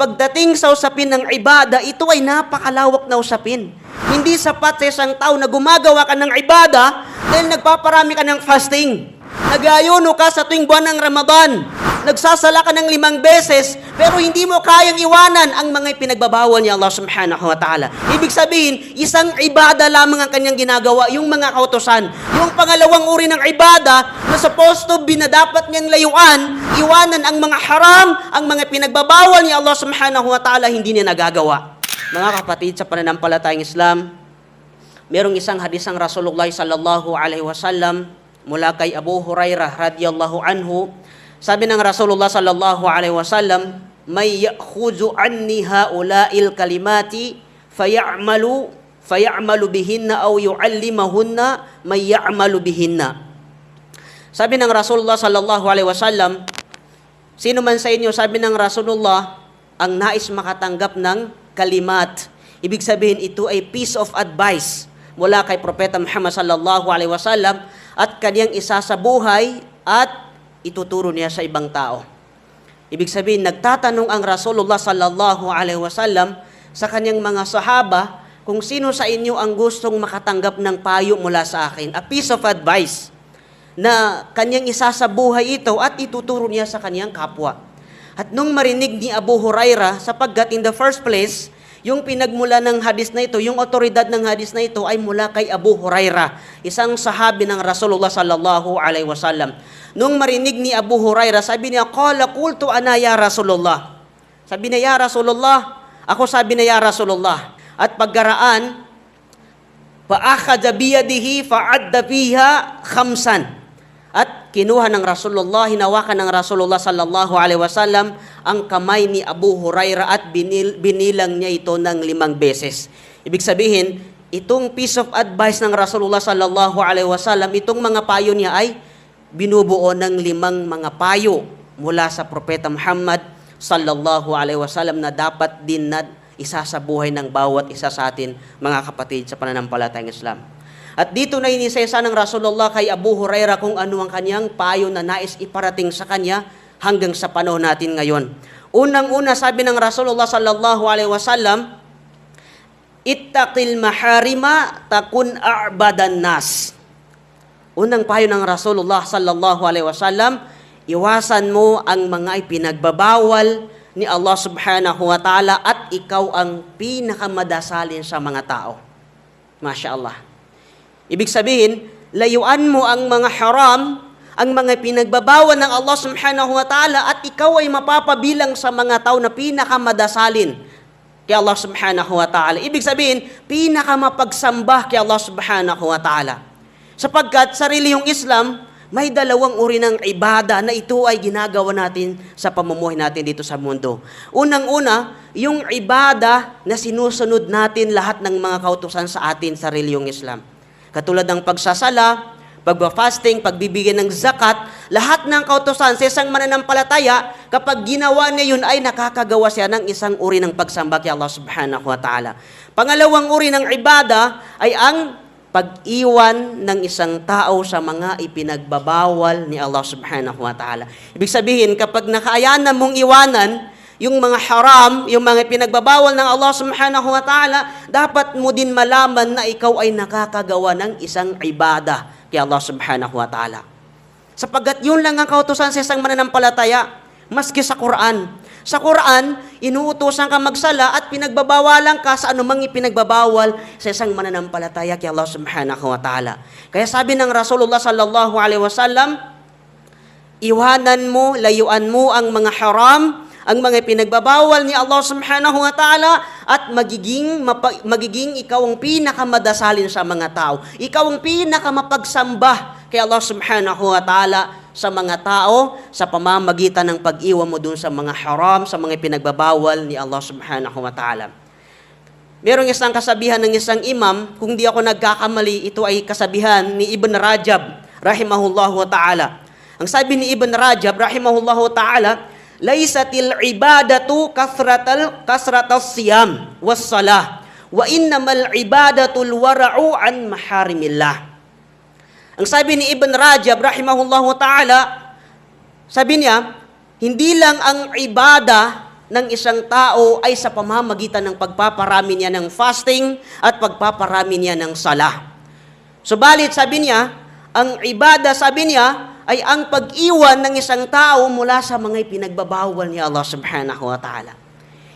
pagdating sa usapin ng ibada, ito ay napakalawak na usapin. Hindi sapat sa isang tao na gumagawa ka ng ibada dahil nagpaparami ka ng fasting. Nag-aayuno ka sa tuwing buwan ng Ramadan. Nagsasala ka ng 5 beses, pero hindi mo kayang iwanan ang mga pinagbabawal ni Allah subhanahu wa ta'ala. Ibig sabihin, isang ibada lamang ang kanyang ginagawa, yung mga kautosan. Yung pangalawang uri ng ibada na supposed to be na dapat niyang layuan, iwanan ang mga haram, ang mga pinagbabawal ni Allah subhanahu wa ta'ala, hindi niya nagagawa. Mga kapatid, sa pananampalatayang Islam, merong isang hadis ng Rasulullah sallallahu alaihi wasallam mula kay Abu Hurairah radhiyallahu anhu. Sabi ng Rasulullah sallallahu alaihi wasallam, "May ya'khudhu anni haula'il kalimati fayamalu bihinna aw yu'allimahunna may ya'malu bihinna." Sabi ng Rasulullah sallallahu alaihi wasallam, sino man sa inyo, sabi ng Rasulullah, ang nais makatanggap ng kalimat. Ibig sabihin, ito ay piece of advice mula kay Propeta Muhammad sallallahu alaihi wasallam at kanyang isa sa buhay at ituturo niya sa ibang tao. Ibig sabihin, nagtatanong ang Rasulullah sallallahu alaihi wasallam sa kanyang mga sahaba kung sino sa inyo ang gustong makatanggap ng payo mula sa akin. A piece of advice na kanyang isa sa buhay ito at ituturo niya sa kanyang kapwa. At nung marinig ni Abu Hurairah, sapagkat in the first place, yung pinagmula ng hadis na ito, yung otoridad ng hadis na ito ay mula kay Abu Hurairah, isang sahabi ng Rasulullah sallallahu alaihi wasallam. Nung marinig ni Abu Hurairah, sabi niya, "Qala qultu ana ya Rasulullah." Sabi niya, "Ya Rasulullah." Ako sabi niya, "Ya Rasulullah." At pagkaraan, "Fa-akhadha biyadihi fa'adda fiha khamsan." At kinuha ng Rasulullah, hinawakan ng Rasulullah sallallahu alaihi wasallam ang kamay ni Abu Hurairah at binilang niya ito ng 5 beses. Ibig sabihin, itong piece of advice ng Rasulullah sallallahu alaihi wasallam, itong mga payo niya ay binubuo ng 5 mga payo mula sa Propeta Muhammad sallallahu alaihi wasallam na dapat din na isa sa buhay ng bawat isa sa atin, mga kapatid sa pananampalatayang Islam. At dito na inisesa ng Rasulullah kay Abu Hurairah kung ano ang kanyang payo na nais iparating sa kanya hanggang sa panahon natin ngayon. Unang-una, sabi ng Rasulullah sallallahu alaihi wasallam, "Ittaqil maharima takun a'badan nas." Unang payo ng Rasulullah sallallahu alaihi wasallam, iwasan mo ang mga ipinagbabawal ni Allah subhanahu wa ta'ala at ikaw ang pinakamadasalin sa mga tao. Masya Allah. Ibig sabihin, layuan mo ang mga haram, ang mga pinagbabawal ng Allah subhanahu wa ta'ala at ikaw ay mapapabilang sa mga tao na pinakamadasalin kay Allah subhanahu wa ta'ala. Ibig sabihin, pinakamapagsamba kay Allah subhanahu wa ta'ala. Sapagkat sa relihiyong Islam, may 2 uri ng ibada na ito ay ginagawa natin sa pamumuhay natin dito sa mundo. Unang-una, yung ibada na sinusunod natin lahat ng mga kautusan sa atin sa relihiyong Islam. Katulad ng pagsasala, pagba-fasting, pagbibigay ng zakat, lahat ng kautusan sa isang mananampalataya, kapag ginawa niya yun ay nakakagawa siya ng isang uri ng pagsamba kay Allah subhanahu wa ta'ala. Pangalawang uri ng ibada ay ang pag-iwan ng isang tao sa mga ipinagbabawal ni Allah subhanahu wa ta'ala. Ibig sabihin, kapag nakaayanan mong iwanan yung mga haram, yung mga pinagbabawal ng Allah subhanahu wa ta'ala, dapat mo din malaman na ikaw ay nakakagawa ng isang ibada kay Allah subhanahu wa ta'ala. Sapagkat yun lang ang kautusan sa isang mananampalataya, maski sa Quran. Sa Quran, inuutosan ka magsala at pinagbabawalan ka sa anumang ipinagbabawal sa isang mananampalataya kay Allah subhanahu wa ta'ala. Kaya sabi ng Rasulullah sallallahu alaihi wasallam, iwanan mo, layuan mo ang mga haram, ang mga pinagbabawal ni Allah subhanahu wa ta'ala at magiging ikaw ang pinakamadasalin sa mga tao. Ikaw ang pinakamapagsamba kay Allah subhanahu wa ta'ala sa mga tao sa pamamagitan ng pag-iwan mo dun sa mga haram, sa mga pinagbabawal ni Allah subhanahu wa ta'ala. Merong isang kasabihan ng isang imam, kung di ako nagkakamali, ito ay kasabihan ni Ibn Rajab, rahimahullahu ta'ala. Ang sabi ni Ibn Rajab, rahimahullahu ta'ala, "Laisatil ibadatu kasratal siyam was salah, wa innamal ibadatul wara'u an maharimillah." Ang sabi ni Ibn Rajab, rahimahullahu ta'ala, sabi niya, hindi lang ang ibada ng isang tao ay sa pamamagitan ng pagpaparami niya ng fasting at pagpaparami niya ng sala. Subalit, sabi niya, ang ibada, sabi niya, ay ang pag-iwan ng isang tao mula sa mga pinagbabawal ni Allah subhanahu wa ta'ala.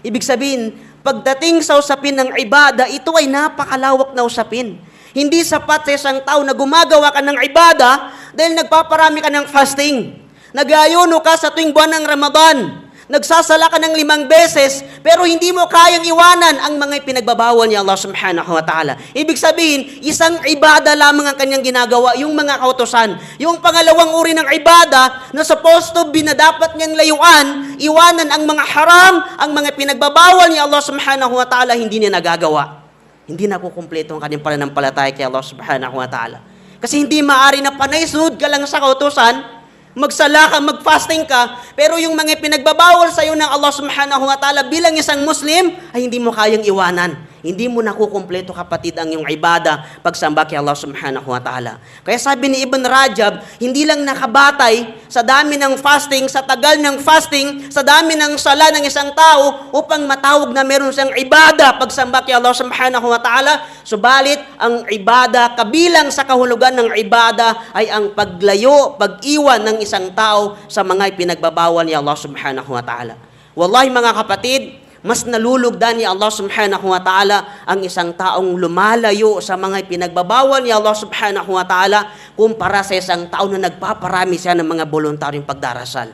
Ibig sabihin, pagdating sa usapin ng ibada, ito ay napakalawak na usapin. Hindi sapat sa isang tao na gumagawa ka ng ibada dahil nagpaparami ka ng fasting. Nag-ayuno ka sa tuwing buwan ng Ramadan. Nagsasala ka ng 5 beses, pero hindi mo kayang iwanan ang mga pinagbabawal ni Allah subhanahu wa ta'ala. Ibig sabihin, isang ibada lamang ang kanyang ginagawa, yung mga kautosan. Yung pangalawang uri ng ibada na supposed to be na dapat niyang layuan, iwanan ang mga haram, ang mga pinagbabawal ni Allah subhanahu wa ta'ala, hindi niya nagagawa. Hindi nakukumpleto ang kanyang pananampalataya kay Allah subhanahu wa ta'ala. Kasi hindi maari na panay sunod ka lang sa kautosan, magsala ka, mag-fasting ka, pero yung mga pinagbabawal sa iyo ng Allah subhanahu wa ta'ala bilang isang Muslim, ay hindi mo kayang iwanan. Hindi mo nakukumpleto, kapatid, ang iyong ibada pagsamba kay Allah subhanahu wa ta'ala. Kaya sabi ni Ibn Rajab, hindi lang nakabatay sa dami ng fasting, sa tagal ng fasting, sa dami ng sala ng isang tao upang matawag na meron siyang ibada pagsamba kay Allah subhanahu wa ta'ala. Subalit, ang ibada, kabilang sa kahulugan ng ibada ay ang paglayo, pag-iwan ng isang tao sa mga pinagbabawal ni Allah subhanahu wa ta'ala. Wallahi mga kapatid, mas nalulugdan ni Allah subhanahu wa ta'ala ang isang taong lumalayo sa mga pinagbabawal ni Allah subhanahu wa ta'ala kumpara sa isang tao na nagpaparami siya ng mga voluntaryong pagdarasal.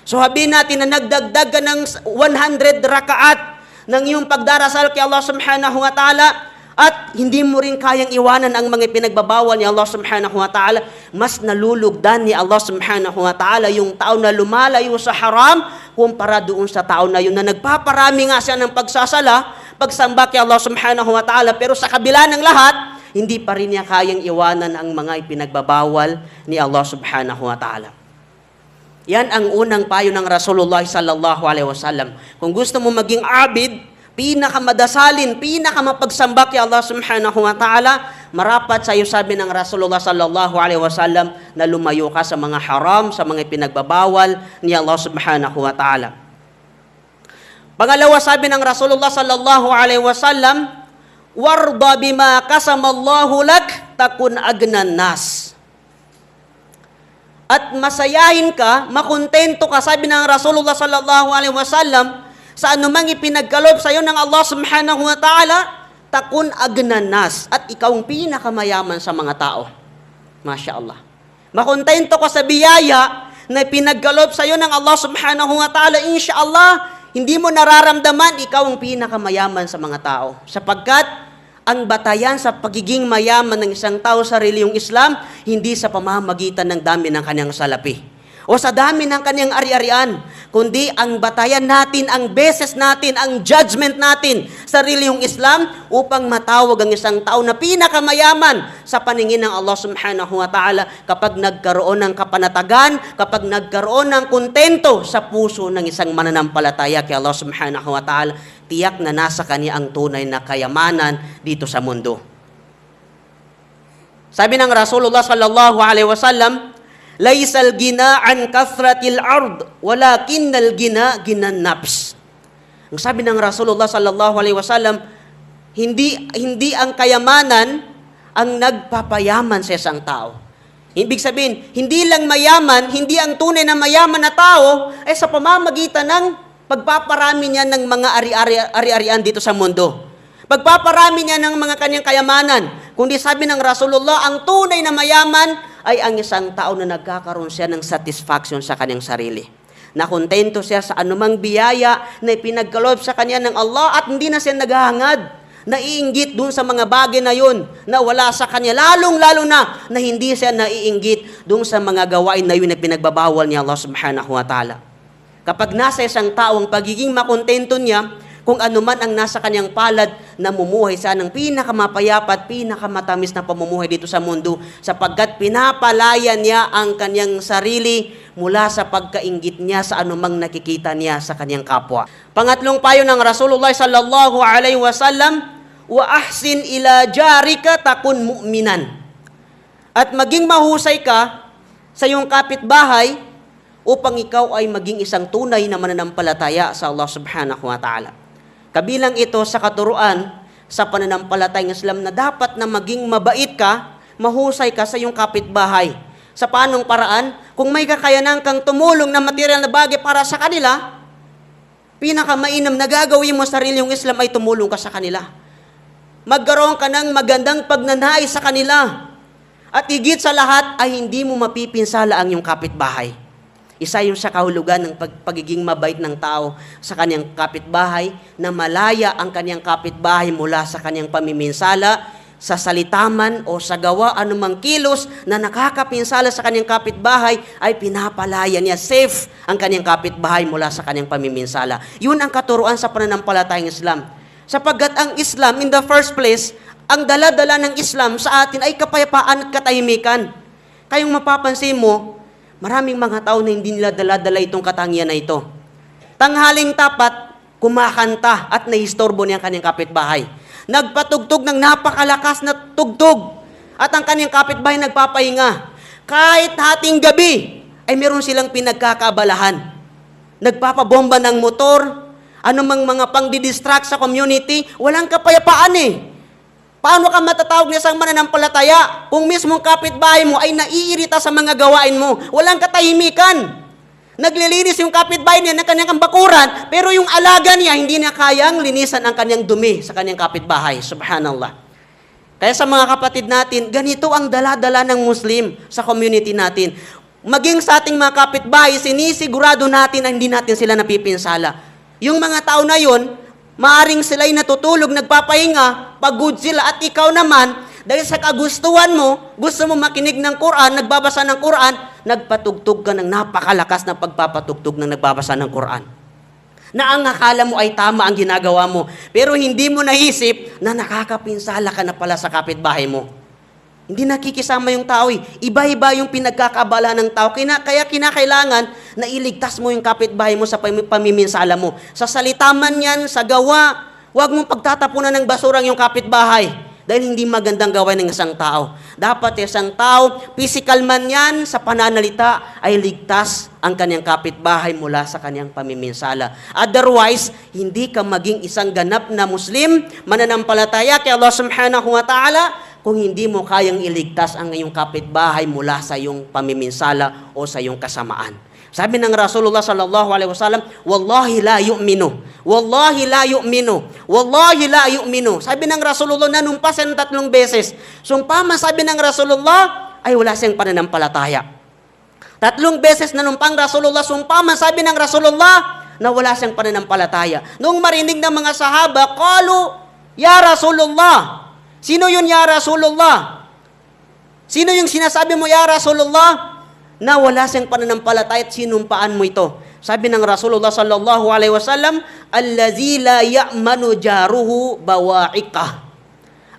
So sabihin natin na nagdagdag ka ng 100 rakaat ng iyong pagdarasal kay Allah subhanahu wa ta'ala at hindi mo rin kayang iwanan ang mga pinagbabawal ni Allah subhanahu wa ta'ala, mas nalulugdan ni Allah subhanahu wa ta'ala yung tao na lumalayo sa haram kumpara doon sa tao na yun na nagpaparami nga siya ng pagsasala, pagsamba kay Allah subhanahu wa ta'ala, pero sa kabila ng lahat, hindi pa rin niya kayang iwanan ang mga ipinagbabawal ni Allah subhanahu wa ta'ala. Yan ang unang payo ng Rasulullah sallallahu alaihi wasallam. Kung gusto mo maging abid, pinakamadasalin, pinakamapagsamba kay Allah subhanahu wa ta'ala, marapat sa iyo, sabi ng Rasulullah sallallahu alaihi wasallam, na lumayo ka sa mga haram, sa mga pinagbabawal ni Allah subhanahu wa ta'ala. Pangalawa, sabi ng Rasulullah sallallahu alaihi wasallam, warda bima kasamallahu lak takun agnan nas. At masayahin ka, makontento ka, sabi ng Rasulullah sallallahu alaihi wasallam, sa anumang ipinagkaloob sa iyo ng Allah subhanahu wa ta'ala, takun agnan nas, at ikaw ang pinakamayaman sa mga tao. Masya Allah. Makontento ka sa biyaya na pinagkaloob sa iyo ng Allah subhanahu wa ta'ala, insya Allah, hindi mo nararamdaman ikaw ang pinakamayaman sa mga tao. Sapagkat ang batayan sa pagiging mayaman ng isang tao sa reliyong Islam, hindi sa pamamagitan ng dami ng kanyang salapi o sa dami ng kanyang ari-arian, kundi ang batayan natin, ang beses natin, ang judgment natin sa reliyong Islam upang matawag ang isang tao na pinakamayaman sa paningin ng Allah subhanahu wa ta'ala kapag nagkaroon ng kapanatagan, kapag nagkaroon ng kontento sa puso ng isang mananampalataya kay Allah subhanahu wa ta'ala, tiyak na nasa kanya ang tunay na kayamanan dito sa mundo. Sabi ng Rasulullah sallallahu alaihi wasallam, laysal gina an kathratil ard, walakinnal gina ginan nafs. Ang sabi ng Rasulullah sallallahu alaihi wasallam, hindi ang kayamanan ang nagpapayaman sa isang tao. Ibig sabihin, hindi lang mayaman, hindi ang tunay na mayaman na tao ay sa pamamagitan ng pagpaparami niya ng mga ari-arian dito sa mundo. Pagpaparami niya ng mga kanyang kayamanan. Kundi sabi ng Rasulullah, ang tunay na mayaman ay ang isang tao na nagkakaroon siya ng satisfaction sa kanyang sarili. Nakontento siya sa anumang biyaya na ipinagkaloob sa kanya ng Allah at hindi na siya naghahangad, naiinggit dun sa mga bagay na yun na wala sa kanya. Lalong-lalo na hindi siya naiinggit dun sa mga gawain na yun na pinagbabawal ni Allah subhanahu wa ta'ala. Kapag nasa isang tao ang pagiging makontento niya, kung ano man ang nasa kanyang palad, namumuhay siya ng pinakamapayapa at pinakamatamis na pamumuhay dito sa mundo sapagkat pinapalaya niya ang kanyang sarili mula sa pagkainggit niya sa anumang nakikita niya sa kanyang kapwa. Pangatlong payo ng Rasulullah sallallahu alaihi wasallam, wa ahsin ila jarika takun mu'minan. At maging mahusay ka sa iyong kapitbahay upang ikaw ay maging isang tunay na mananampalataya sa Allah subhanahu wa ta'ala. Kabilang ito sa katuruan sa pananampalatayang Islam na dapat na maging mabait ka, mahusay ka sa iyong kapitbahay. Sa paanong paraan? Kung may kakayanan kang tumulong na material na bagay para sa kanila, pinakamainam na gagawin mo sa sariling Islam ay tumulong ka sa kanila. Magkaroon ka ng magandang pagnanais sa kanila. At higit sa lahat ay hindi mo mapipinsala ang iyong kapitbahay. Isa yung sa kahulugan ng pagiging mabait ng tao sa kanyang kapitbahay, na malaya ang kanyang kapitbahay mula sa kanyang pamiminsala, sa salita man o sa gawa, anumang kilos na nakakapinsala sa kanyang kapitbahay, ay pinapalaya niya, safe ang kanyang kapitbahay mula sa kanyang pamiminsala. Yun ang katuruan sa pananampalatayang Islam. Sapagkat ang Islam, in the first place, ang dala-dala ng Islam sa atin ay kapayapaan at katahimikan. Kayong mapapansin mo, maraming mga tao na hindi nila dala-dala itong katangian na ito. Tanghaling tapat, kumakanta at naistorbo niya ang kanyang kapitbahay. Nagpatugtog ng napakalakas na tugtog at ang kanyang kapitbahay nagpapahinga. Kahit hating gabi, ay meron silang pinagkakabalahan. Nagpapabomba ng motor, anumang mga pang-distract sa community, walang kapayapaan eh. Paano ka matatawag na isang mananampalataya kung mismong kapitbahay mo ay naiirita sa mga gawain mo? Walang katahimikan. Naglilinis yung kapitbahay niya ng kanyang bakuran, pero yung alaga niya hindi niya kayang linisan ang kanyang dumi sa kanyang kapitbahay. Subhanallah. Kaya sa mga kapatid natin, ganito ang dala-dala ng Muslim sa community natin. Maging sa ating mga kapitbahay, sinisigurado natin na hindi natin sila napipinsala. Yung mga tao na yun, maaring sila'y natutulog, nagpapahinga, pagod sila, at ikaw naman, dahil sa kagustuhan mo, gusto mo makinig ng Quran, nagbabasa ng Quran, nagpatugtog ka ng napakalakas na pagpapatugtog ng nagbabasa ng Quran. Na ang akala mo ay tama ang ginagawa mo, pero hindi mo naisip na nakakapinsala ka na pala sa kapitbahay mo. Hindi nakikisama yung tao eh. Iba-iba yung pinagkakaabalahan ng tao. Kaya kinakailangan na iligtas mo yung kapitbahay mo sa pamiminsala mo. Sa salita man yan, sa gawa, huwag mong pagtatapunan ng basurang yung kapitbahay. Dahil hindi magandang gawain ng isang tao. Dapat isang tao, physical man yan, sa pananalita, ay ligtas ang kanyang kapitbahay mula sa kanyang pamiminsala. Otherwise, hindi ka maging isang ganap na Muslim, mananampalataya kay Allah subhanahu wa ta'ala, kung hindi mo kayang iligtas ang iyong kapitbahay mula sa iyong pamiminsala o sa iyong kasamaan. Sabi ng Rasulullah sallallahu alaihi wasallam, wallahi la yu'minu. Wallahi la yu'minu. Wallahi la yu'minu. Sabi ng Rasulullah, nanumpa siya ng 3 beses. Sumpama, sabi ng Rasulullah, ay wala siyang pananampalataya. 3 beses nanumpang Rasulullah, sumpama, sabi ng Rasulullah, na wala siyang pananampalataya. Noong marinig ng mga sahaba, qalu, ya Rasulullah. Sino yun, ya Rasulullah? Sino yung sinasabi mo, ya Rasulullah? Na wala siyang pananampalataya at sinumpaan mo ito. Sabi ng Rasulullah sallallahu alaihi wasallam, allazi la ya'manu jaruhu bawa'ikah.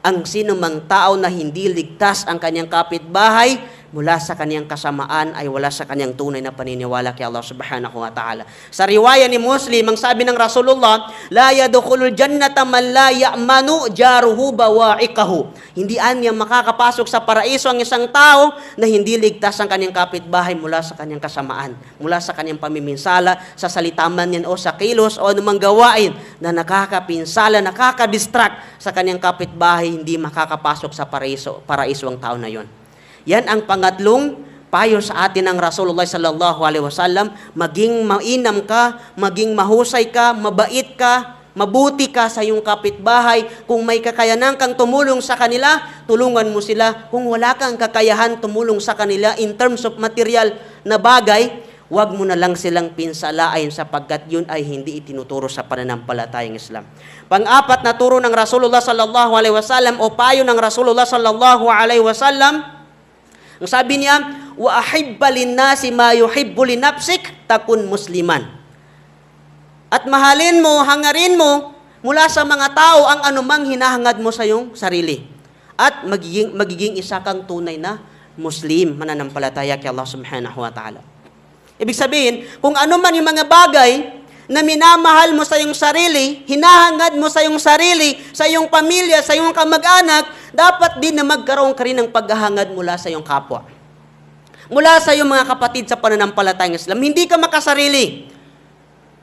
Ang sinumang tao na hindi ligtas ang kanyang kapitbahay mula sa kanyang kasamaan ay wala sa kanyang tunay na paniniwala kay Allah subhanahu wa ta'ala. Sa riwaya ni Muslim, ang sabi ng Rasulullah, la yadkhulul jannata man la ya'manu jaruhu bawa'ikahu. Hindi anya makakapasok sa paraiso ang isang tao na hindi ligtas ang kanyang kapitbahay mula sa kanyang kasamaan, mula sa kanyang pamiminsala, sa salita man yan o sa kilos o anumang gawain na nakakapinsala, nakakadistract sa kanyang kapitbahay, hindi makakapasok sa paraiso ang tao na yon. Yan ang pangatlong payo sa atin ng Rasulullah sallallahu alaihi wasallam, maging mainam ka, maging mahusay ka, mabait ka, mabuti ka sa iyong kapitbahay. Kung may kakayanan kang tumulong sa kanila, tulungan mo sila. Kung wala kang kakayahan tumulong sa kanila in terms of material na bagay, huwag mo na lang silang pinsalain sapagkat yun ay hindi itinuturo sa pananampalatayang Islam. Pang-apat na turo ng Rasulullah sallallahu alaihi wasallam o payo ng Rasulullah sallallahu alaihi wasallam, ang sabi niya, wa ahibba linnasi ma yuhibbu li nafsik takun musliman. At mahalin mo, hangarin mo mula sa mga tao ang anumang hinahangad mo sa iyong sarili. At magiging isa kang tunay na Muslim, mananampalataya kay Allah subhanahu wa ta'ala. Ibig sabihin, kung ano man yung mga bagay na minamahal mo sa iyong sarili, hinahangad mo sa iyong sarili, sa iyong pamilya, sa iyong kamag-anak, dapat din na magkaroon ka rin ng paghahangad mula sa iyong kapwa. mula sa iyong mga kapatid sa pananampalatayang Islam. Hindi ka makasarili.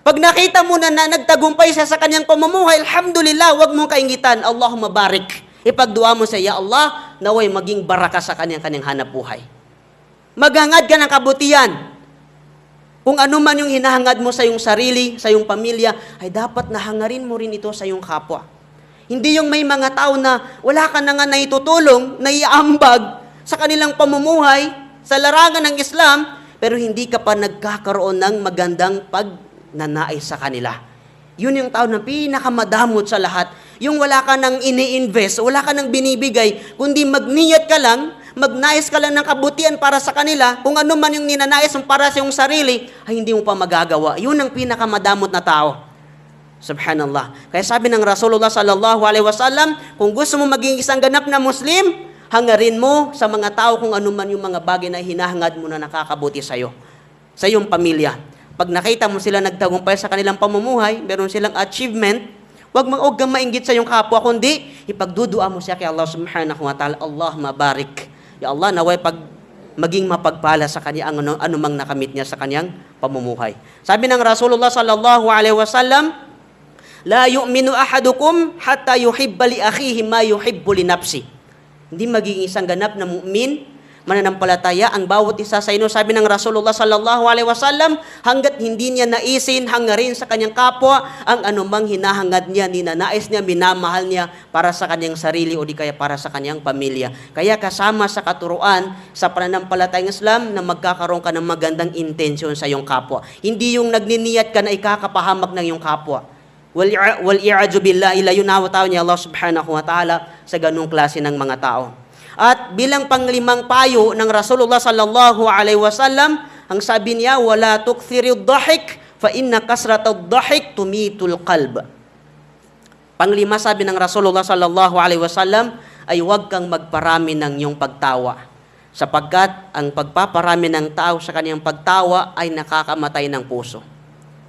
Pag nakita mo na nagtagumpay siya sa kanyang pamumuhay, alhamdulillah, huwag mong kaingitan, Allahumma barik. Ipagdua mo sa Ya Allah, naway maging baraka sa kanyang hanap buhay. Maghangad ka ng kabutihan. Kung ano man yung hinahangad mo sa iyong sarili, sa iyong pamilya, ay dapat nahangarin mo rin ito sa iyong kapwa. Hindi yung may mga tao na wala ka na nga naitutulong, naiambag sa kanilang pamumuhay, sa larangan ng Islam, pero hindi ka pa nagkakaroon ng magandang pagnanais sa kanila. Yun yung tao na pinakamadamot sa lahat. Yung wala ka nang ini-invest, wala ka nang binibigay, kundi magniyat ka lang, magnais ka lang ng kabutihan para sa kanila, kung ano man yung ninanais mo para sa iyong sarili, ay hindi mo pa magagawa. Yun ang pinakamadamot na tao. Subhanallah. Kaya sabi ng Rasulullah sallallahu alaihi wasallam, kung gusto mo maging isang ganap na Muslim, hangarin mo sa mga tao kung ano man yung mga bagay na hinahangad mo na nakakabuti sa iyo, sa iyong pamilya. Pag nakita mo sila nagtagumpay sa kanilang pamumuhay, meron silang achievement, huwag kang mainggit sa iyong kapwa, kundi ipagdudua mo siya kay Allah subhanahu wa ta'ala, Allahumma barik. Ya Allah, naway maging mapagpala sa kanya ang anumang nakamit niya sa kanyang pamumuhay. Sabi ng Rasulullah sallallahu alaihi wasallam, la yu'minu ahadukum hatta yuhibba li akhihi ma yuhibbu li nafsi. Hindi magiging isang ganap na mu'min, mananampalataya ang bawat isa sa inyo, sabi ng Rasulullah sallallahu alaihi wasallam, hanggat hindi niya naisin, hangarin sa kanyang kapwa ang anumang hinahangad niya, ninanais niya, minamahal niya para sa kanyang sarili o di kaya para sa kanyang pamilya. Kaya kasama sa katuruan sa pananampalatayang Islam na magkakaroon ka ng magandang intensyon sa iyong kapwa. Hindi yung nagniniyat ka na ikakapahamak ng iyong kapwa. Wal-i'adzu billah, ila yun tao niya Allah subhanahu wa ta'ala sa ganung klase ng mga tao. At bilang panglimang payo ng Rasulullah sallallahu alaihi wasallam, ang sabi niya, wala tukthirud dhahik fa inna kasratad dhahik tumitul qalb. Panglima, sabi ng Rasulullah sallallahu alaihi wasallam, ay huwag kang magparami ng iyong pagtawa, sapagkat ang pagpaparami ng tao sa kaniyang pagtawa ay nakakamatay ng puso.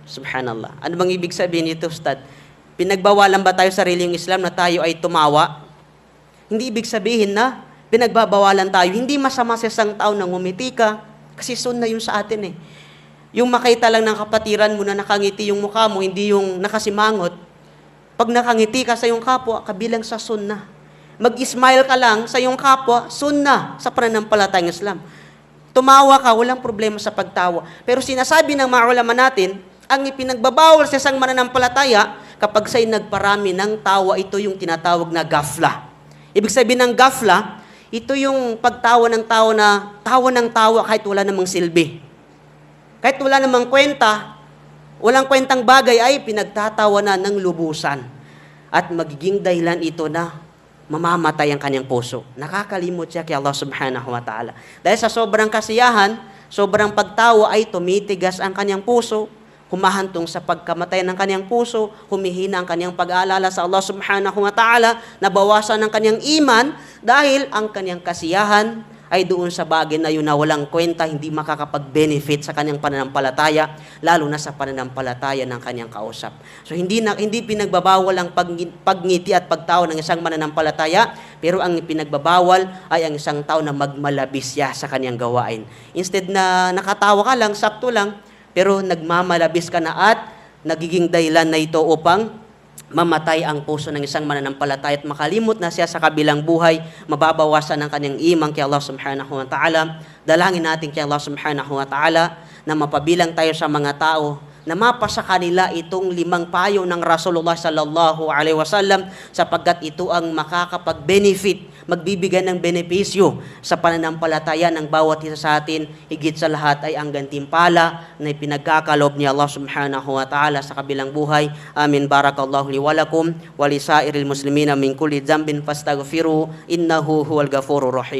Subhanallah. Ano bang ibig sabihin nito, Ustad? Pinagbawalan ba tayo sa sariling Islam na tayo ay tumawa? Hindi ibig sabihin na pinagbabawalan tayo. Hindi masama sa isang tao na ngumiti ka, kasi sunna yun sa atin eh. Yung makita lang ng kapatiran mo na nakangiti yung mukha mo, hindi yung nakasimangot. Pag nakangiti ka sa iyong kapwa, kabilang sa sunna. Mag-smile ka lang sa iyong kapwa, sunna sa pananampalatayang Islam. Tumawa ka, walang problema sa pagtawa. Pero sinasabi ng mga ulama natin, ang ipinagbabawal sa isang mananampalataya, kapag sa'y nagparami ng tawa, ito yung tinatawag na gafla. Ibig sabihin ng gafla, ito yung pagtawa ng tao na tawa ng tawa kahit wala namang silbi. Kahit wala namang kwenta, walang kwentang bagay ay pinagtatawa na ng lubusan. At magiging dahilan ito na mamamatay ang kanyang puso. Nakakalimot siya kay Allah subhanahu wa ta'ala. Dahil sa sobrang kasiyahan, sobrang pagtawa ay tumitigas ang kanyang puso, humahantong sa pagkamatay ng kanyang puso, humihina ang kanyang pag-aalala sa Allah subhanahu wa ta'ala, nabawasan ang kanyang iman dahil ang kanyang kasiyahan ay doon sa bagay na yun na walang kwenta, hindi makakapag-benefit sa kanyang pananampalataya, lalo na sa pananampalataya ng kanyang kausap. So hindi pinagbabawal ang pagngiti at pagtawa ng isang mananampalataya, pero ang pinagbabawal ay ang isang tao na magmalabis siya sa kanyang gawain. Instead na nakatawa ka lang, sakto lang, pero nagmamalabis ka na at nagiging dahilan na ito upang mamatay ang puso ng isang mananampalataya at makalimot na siya sa kabilang buhay, mababawasan ang kanyang iman kay Allah subhanahu wa ta'ala. Dalangin natin kay Allah subhanahu wa ta'ala na mapabilang tayo sa mga tao na mapasa kanila itong 5 payo ng Rasulullah sallallahu alaihi wasallam, sapagkat ito ang makakapag-benefit, magbibigay ng benepisyo sa pananampalataya ng bawat isa sa atin. Higit sa lahat ay ang gantimpala na ipinagkakalob ni Allah subhanahu wa ta'ala sa kabilang buhay. Amin. Barakallahu li wa lakum wa li sairil muslimina min kulli dhanbin fastaghfiru innahu huwal ghafurur rahim.